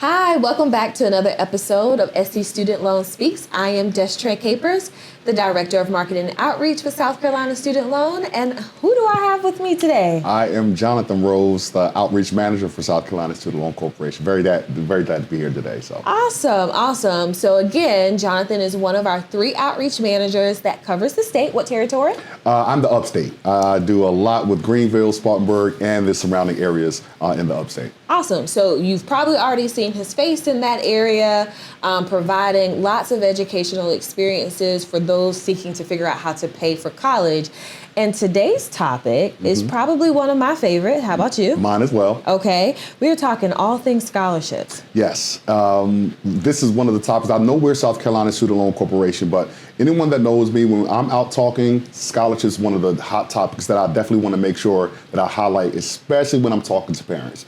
Hi, welcome back to another episode of SC Student Loan Speaks. I am Destre Capers, the Director of Marketing and Outreach for South Carolina Student Loan. And who do I have with me today? I am Jonathan Rhodes, the Outreach Manager for South Carolina Student Loan Corporation. Very glad to be here today. Awesome. So again, Jonathan is one of our 3 outreach managers that covers the state. What territory? I'm the upstate. I do a lot with Greenville, Spartanburg, and the surrounding areas in the upstate. Awesome. So you've probably already seen his face in that area, providing lots of educational experiences for those seeking to figure out how to pay for college. And today's topic is probably one of my favorite. How about you? Mine as well. Okay. We're talking all things scholarships. Yes. This is one of the topics. I know we're South Carolina Student Loan Corporation, but anyone that knows me, when I'm out talking, scholarships is one of the hot topics that I definitely want to make sure that I highlight, especially when I'm talking to parents.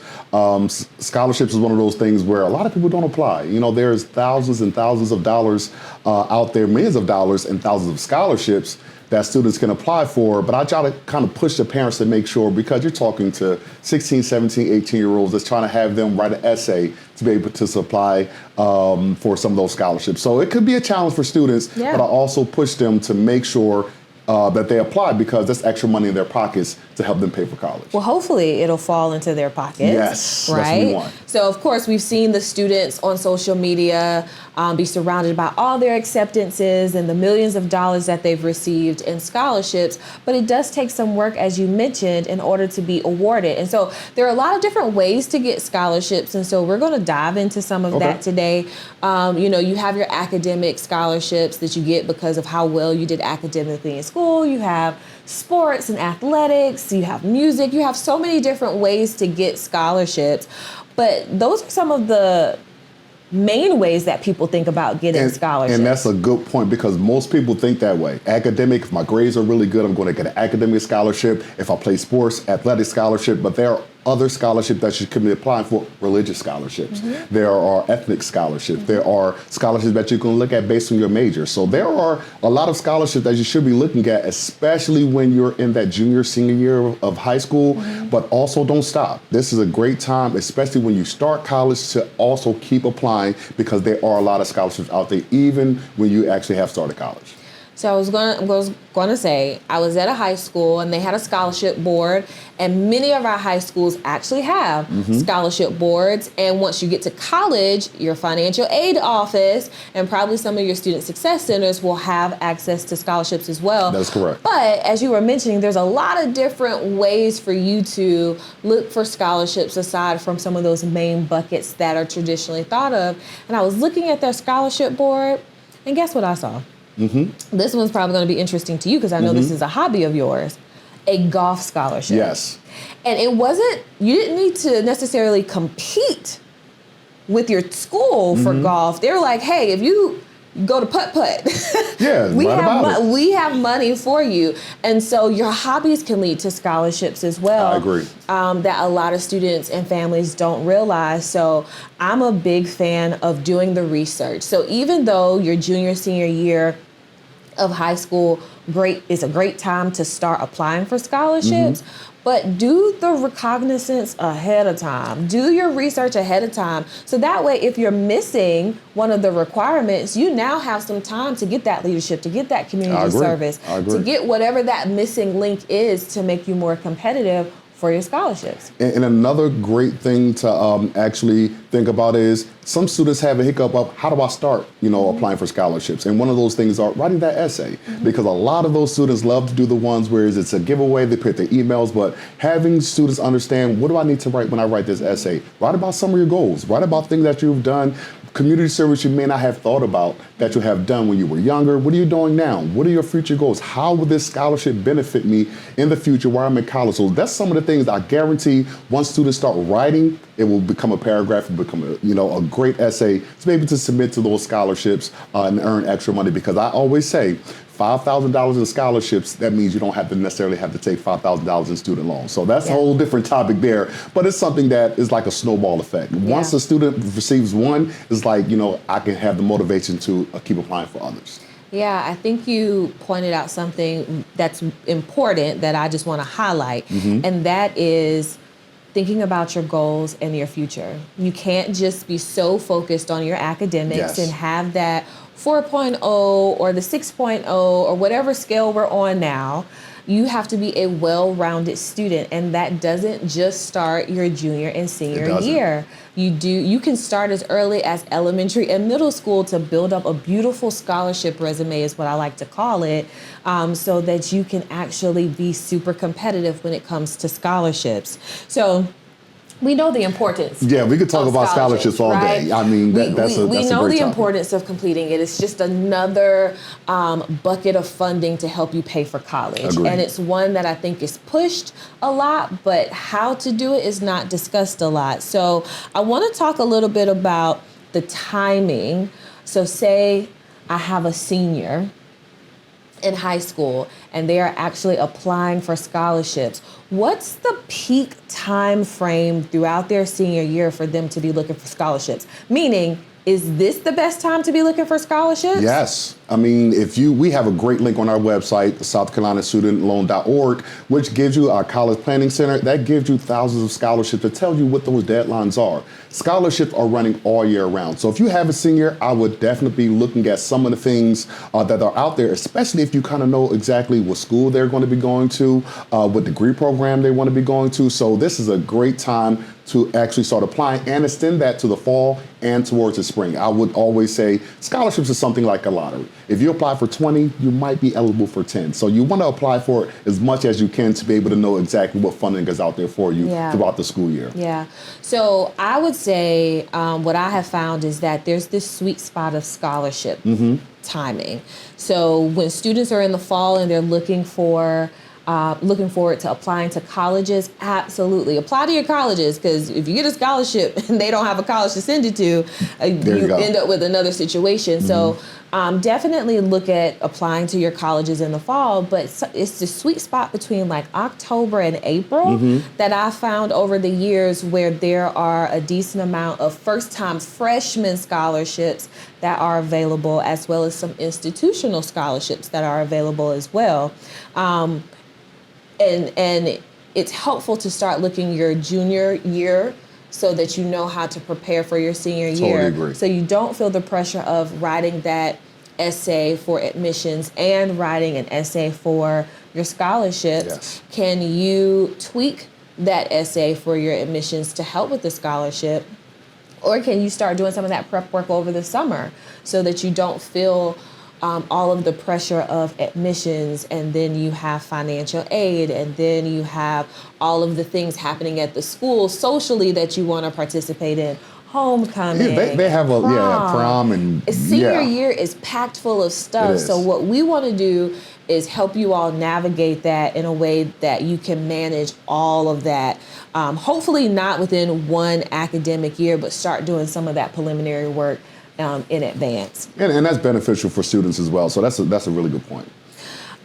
Scholarships is one of those things where a lot of people don't apply. You know, there's thousands and thousands of dollars out there, millions of dollars and thousands of scholarships that students can apply for, but I try to kind of push the parents to make sure, because you're talking to 16, 17, 18-year-olds that's trying to have them write an essay to be able to apply for some of those scholarships. So it could be a challenge for students, but I also push them to make sure that they apply, because that's extra money in their pockets to help them pay for college. Well, hopefully it'll fall into their pockets. Yes, right? That's what we want. So, of course, we've seen the students on social media be surrounded by all their acceptances and the millions of dollars that they've received in scholarships. But it does take some work, as you mentioned, in order to be awarded. And so there are a lot of different ways to get scholarships. And so we're going to dive into some of that today. You have your academic scholarships that you get because of how well you did academically in school. You have sports and athletics, you have music, you have so many different ways to get scholarships. But those are some of the main ways that people think about getting scholarships. And that's a good point, because most people think that way. Academic, if my grades are really good, I'm going to get an academic scholarship. If I play sports, athletic scholarship. But there are other scholarships that you can be applying for, religious scholarships. There are ethnic scholarships. There are scholarships that you can look at based on your major. So there are a lot of scholarships that you should be looking at, especially when you're in that junior, senior year of high school. But also don't stop. This is a great time, especially when you start college, to also keep applying, because there are a lot of scholarships out there, even when you actually have started college. So I was going to say, I was at a high school and they had a scholarship board, and many of our high schools actually have scholarship boards. And once you get to college, your financial aid office and probably some of your student success centers will have access to scholarships as well. That's correct. But as you were mentioning, there's a lot of different ways for you to look for scholarships aside from some of those main buckets that are traditionally thought of. And I was looking at their scholarship board, and guess what I saw? This one's probably going to be interesting to you, because I know this is a hobby of yours, a golf scholarship. Yes. And you didn't need to necessarily compete with your school for golf. They were like, hey, if you go to putt-putt, we have money for you. And so your hobbies can lead to scholarships as well. I agree. That a lot of students and families don't realize. So I'm a big fan of doing the research. So even though your junior, senior year of high school is a great time to start applying for scholarships, but do the recognizance ahead of time. Do your research ahead of time. So that way, if you're missing one of the requirements, you now have some time to get that leadership, to get that community service, to get whatever that missing link is to make you more competitive for your scholarships. And another great thing to actually think about is, some students have a hiccup of, how do I start, applying for scholarships? And one of those things are writing that essay, because a lot of those students love to do the ones where it's a giveaway, they put their emails, but having students understand, what do I need to write when I write this essay? Write about some of your goals, write about things that you've done, community service you may not have thought about that you have done when you were younger. What are you doing now? What are your future goals? How will this scholarship benefit me in the future while I'm in college? So that's some of the things I guarantee, once students start writing, it will become a paragraph, it will become a great essay to be able to submit to those scholarships and earn extra money. Because I always say, $5,000 in scholarships, that means you don't have to necessarily have to take $5,000 in student loans. So that's a whole different topic there, but it's something that is like a snowball effect. Once a student receives one, it's like, I can have the motivation to keep applying for others. Yeah, I think you pointed out something that's important that I just want to highlight, and that is thinking about your goals and your future. You can't just be so focused on your academics and have that 4.0 or the 6.0 or whatever scale we're on now. You have to be a well-rounded student, and that doesn't just start your junior and senior year. You can start as early as elementary and middle school to build up a beautiful scholarship resume, is what I like to call it, so that you can actually be super competitive when it comes to scholarships. So we know the importance. Yeah, we could talk about scholarships all day. I mean, that's a we great know the topic. importance of completing it. It's just another bucket of funding to help you pay for college. Agreed. And it's one that I think is pushed a lot, but how to do it is not discussed a lot. So I want to talk a little bit about the timing. So say I have a senior in high school and they are actually applying for scholarships. What's the peak time frame throughout their senior year for them to be looking for scholarships? Meaning, is this the best time to be looking for scholarships? Yes. I mean, we have a great link on our website, southcarolinastudentloan.org, which gives you our college planning center. That gives you thousands of scholarships to tell you what those deadlines are. Scholarships are running all year round. So if you have a senior, I would definitely be looking at some of the things that are out there, especially if you kind of know exactly what school they're going to be going to, what degree program they want to be going to. So this is a great time to actually start applying and extend that to the fall and towards the spring. I would always say scholarships is something like a lottery. If you apply for 20, you might be eligible for 10. So you want to apply for it as much as you can to be able to know exactly what funding is out there for you throughout the school year. Yeah. So I would say what I have found is that there's this sweet spot of scholarship timing. So when students are in the fall and they're looking forward to applying to colleges, absolutely apply to your colleges, because if you get a scholarship and they don't have a college to send it to, you end up with another situation. So definitely look at applying to your colleges in the fall, but it's the sweet spot between like October and April that I found over the years where there are a decent amount of first-time freshman scholarships that are available, as well as some institutional scholarships that are available as well. And it's helpful to start looking your junior year so that you know how to prepare for your senior year. Agree. So you don't feel the pressure of writing that essay for admissions and writing an essay for your scholarships. Yes. Can you tweak that essay for your admissions to help with the scholarship? Or can you start doing some of that prep work over the summer so that you don't feel all of the pressure of admissions, and then you have financial aid, and then you have all of the things happening at the school socially that you want to participate in, homecoming. Yeah, they have prom and senior year is packed full of stuff. So what we want to do is help you all navigate that in a way that you can manage all of that. Hopefully not within one academic year, but start doing some of that preliminary work in advance. And that's beneficial for students as well. So that's a really good point.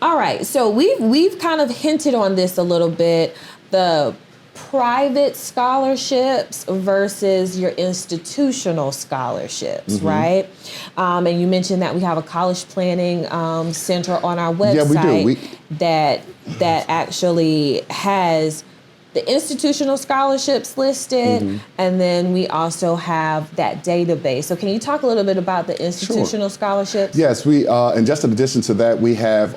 All right. So we've kind of hinted on this a little bit, the private scholarships versus your institutional scholarships, right? And you mentioned that we have a college planning center on our website that actually has the institutional scholarships listed, and then we also have that database. So can you talk a little bit about the institutional scholarships? Yes, we and just in addition to that, we have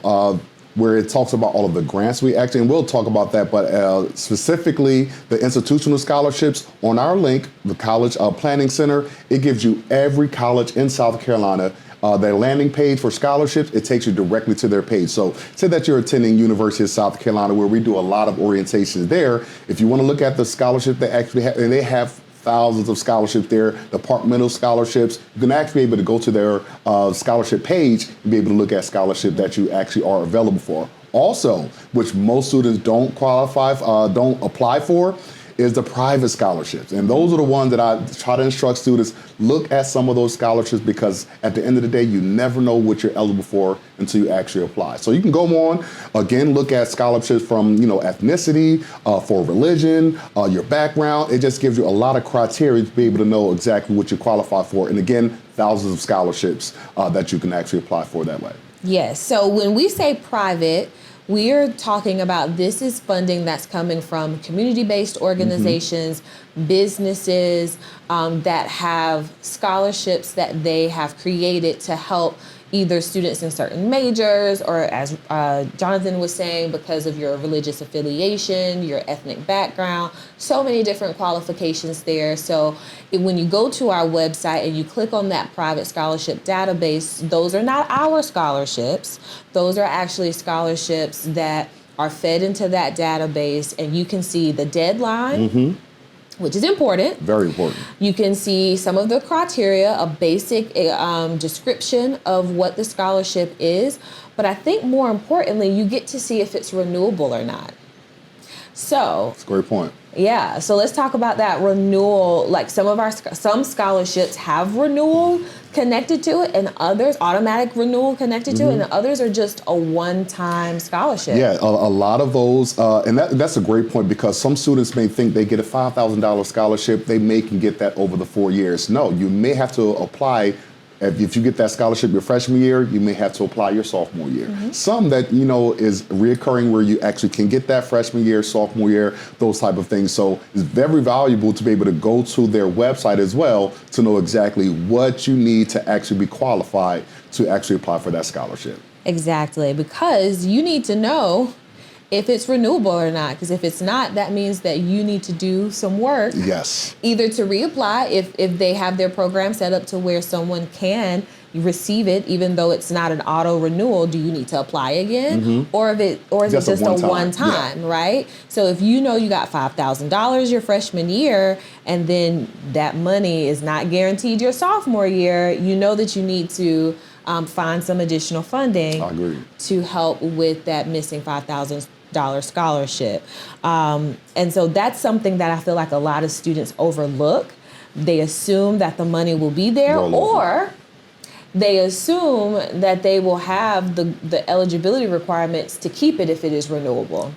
where it talks about all of the grants and we'll talk about that, but specifically the institutional scholarships on our link, the College Planning Center, it gives you every college in South Carolina. Their landing page for scholarships, it takes you directly to their page. So say that you're attending University of South Carolina, where we do a lot of orientations there. If you want to look at the scholarship they actually have, and they have thousands of scholarships there, departmental scholarships, you can actually be able to go to their scholarship page and be able to look at scholarship that you actually are available for. Also, which most students don't apply for, is the private scholarships. And those are the ones that I try to instruct students, look at some of those scholarships, because at the end of the day, you never know what you're eligible for until you actually apply. So you can go on, again, look at scholarships from, ethnicity, for religion, your background. It just gives you a lot of criteria to be able to know exactly what you qualify for. And again, thousands of scholarships that you can actually apply for that way. Yes, so when we say private, We are talking about this is funding that's coming from community-based organizations, businesses that have scholarships that they have created to help either students in certain majors or, as Jonathan was saying, because of your religious affiliation, your ethnic background, so many different qualifications there. So when you go to our website and you click on that private scholarship database, those are not our scholarships. Those are actually scholarships that are fed into that database, and you can see the deadline, which is important. Very important. You can see some of the criteria, a basic description of what the scholarship is. But I think more importantly, you get to see if it's renewable or not. So That's a great point. yeah, so let's talk about that renewal. Like some scholarships have renewal connected to it, and others automatic renewal connected to it, and others are just a one-time scholarship. Yeah, a lot of those, and that's a great point, because some students may think they get a $5,000 scholarship, they may can get that over the 4 years. No, you may have to apply. If you get that scholarship your freshman year, you may have to apply your sophomore year. Some that, is reoccurring where you actually can get that freshman year, sophomore year, those type of things. So it's very valuable to be able to go to their website as well to know exactly what you need to actually be qualified to actually apply for that scholarship. Exactly, because you need to know if it's renewable or not, because if it's not, that means that you need to do some work. Yes. Either to reapply if they have their program set up to where someone can receive it, even though it's not an auto renewal. Do you need to apply again, or is it just a one time, right? So if you know you got $5,000 your freshman year, and then that money is not guaranteed your sophomore year, you know that you need to find some additional funding. I agree. To help with that missing $5,000 scholarship. And so that's something that I feel like a lot of students overlook. They assume that the money will be there, or they assume that they will have the eligibility requirements to keep it if it is renewable.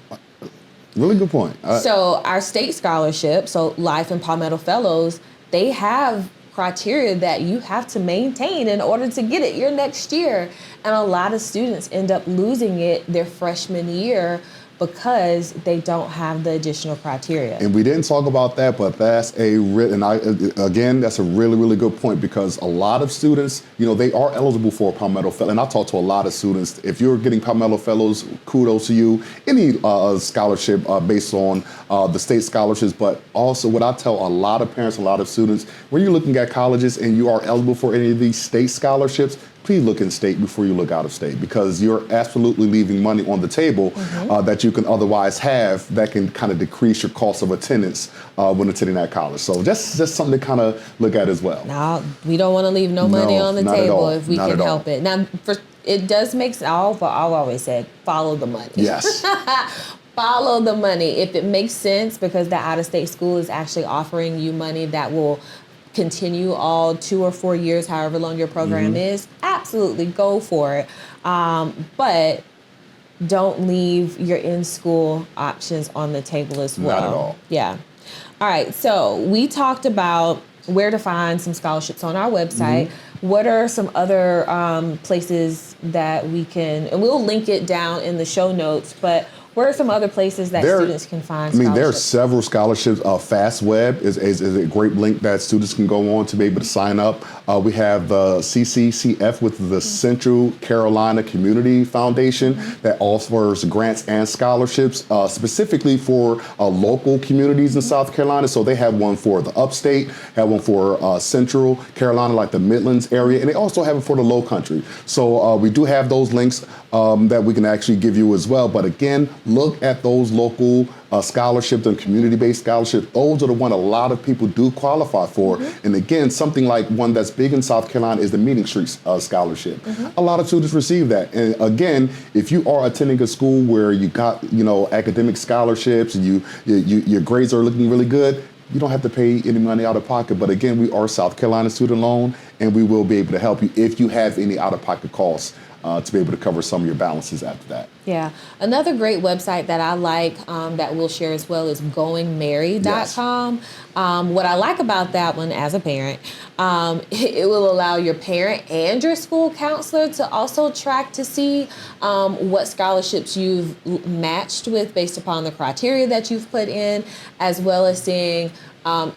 Really good point. So our state scholarship, so Life and Palmetto Fellows, they have criteria that you have to maintain in order to get it your next year. And a lot of students end up losing it their freshman year because they don't have the additional criteria. And we didn't talk about that, but that's that's a really, really good point, because a lot of students, they are eligible for a Palmetto Fellow. And I talk to a lot of students. If you're getting Palmetto Fellows, kudos to you. Any scholarship based on the state scholarships, but also what I tell a lot of parents, a lot of students, when you're looking at colleges and you are eligible for any of these state scholarships, please look in state before you look out of state, because you're absolutely leaving money on the table that you can otherwise have that can kind of decrease your cost of attendance when attending that college. So just something to kind of look at as well. Now, we don't want to leave no money on the table if we can help it. Now, it does make sense. I've always said, follow the money. Yes. Follow the money. If it makes sense, because the out-of-state school is actually offering you money that will continue all 2 or 4 years, however long your program is, absolutely go for it. But don't leave your in-school options on the table as well. Not at all. Yeah. All right. So we talked about where to find some scholarships on our website. What are some other places that we can, and we'll link it down in the show notes, but where are some other places that students can find scholarships? There are several scholarships. FastWeb is a great link that students can go on to be able to sign up. We have the CCCF, with the Central Carolina Community Foundation, that offers grants and scholarships specifically for local communities in South Carolina. So they have one for the upstate, have one for Central Carolina, like the Midlands area, and they also have it for the Low Country. So we do have those links that we can actually give you as well. But again, look at those local scholarships and community-based scholarships. Those are the one a lot of people do qualify for. And again, something like one that's big in South Carolina is the Meeting Street Scholarship. A lot of students receive that. And again, if you are attending a school where you got, academic scholarships and your grades are looking really good, you don't have to pay any money out of pocket. But again, we are South Carolina student loan, and we will be able to help you if you have any out-of-pocket costs to be able to cover some of your balances after that. Yeah. Another great website that I like that we'll share as well is goingmerry.com. What I like about that one as a parent, it will allow your parent and your school counselor to also track to see what scholarships you've matched with based upon the criteria that you've put in, as well as seeing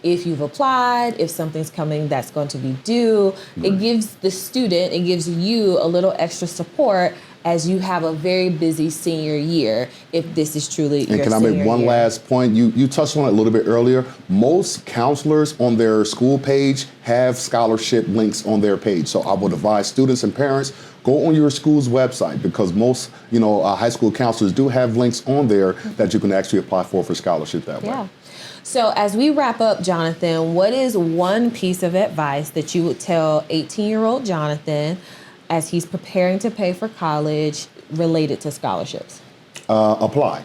if you've applied, if something's coming that's going to be due. It gives the student, it gives you a little extra support as you have a very busy senior year, if this is truly your senior year. And can I make one last point? You touched on it a little bit earlier. Most counselors on their school page have scholarship links on their page. So I would advise students and parents, go on your school's website, because most high school counselors do have links on there that you can actually apply for scholarship that way. So as we wrap up, Jonathan, what is one piece of advice that you would tell 18-year-old Jonathan as he's preparing to pay for college related to scholarships? Apply.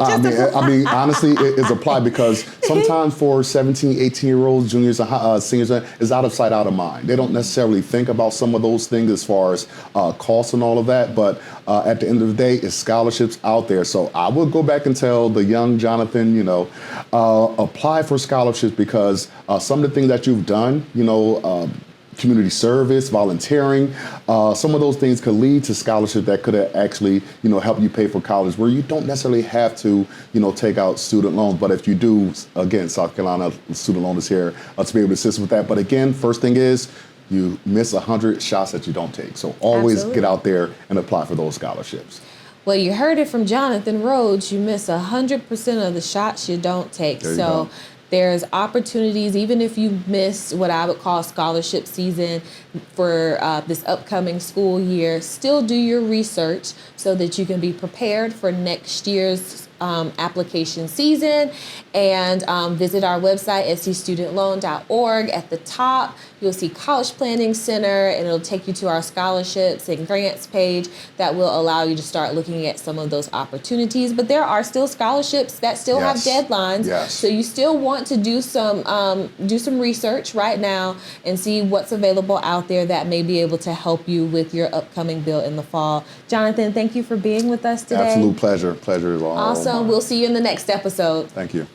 I mean, honestly, it's apply, because sometimes for 17, 18-year-olds, juniors and seniors, it's out of sight, out of mind. They don't necessarily think about some of those things as far as costs and all of that, but at the end of the day, it's scholarships out there. So I would go back and tell the young Jonathan, apply for scholarships, because some of the things that you've done, community service, volunteering, some of those things could lead to scholarship that could actually, help you pay for college, where you don't necessarily have to, take out student loans. But if you do, again, South Carolina Student Loan is here to be able to assist with that. But again, first thing is, you miss 100 shots that you don't take. So always get out there and apply for those scholarships. Well, you heard it from Jonathan Rhodes. You miss 100% of the shots you don't take. So there's opportunities, even if you miss what I would call scholarship season for this upcoming school year, still do your research so that you can be prepared for next year's application season. And visit our website, scstudentloan.org. At the top, you'll see College Planning Center, and it'll take you to our scholarships and grants page that will allow you to start looking at some of those opportunities. But there are still scholarships that still have deadlines. So you still want to do some research right now and see what's available out there that may be able to help you with your upcoming bill in the fall. Jonathan, thank you for being with us today. Absolute pleasure. Pleasure is all. Awesome. We'll see you in the next episode. Thank you.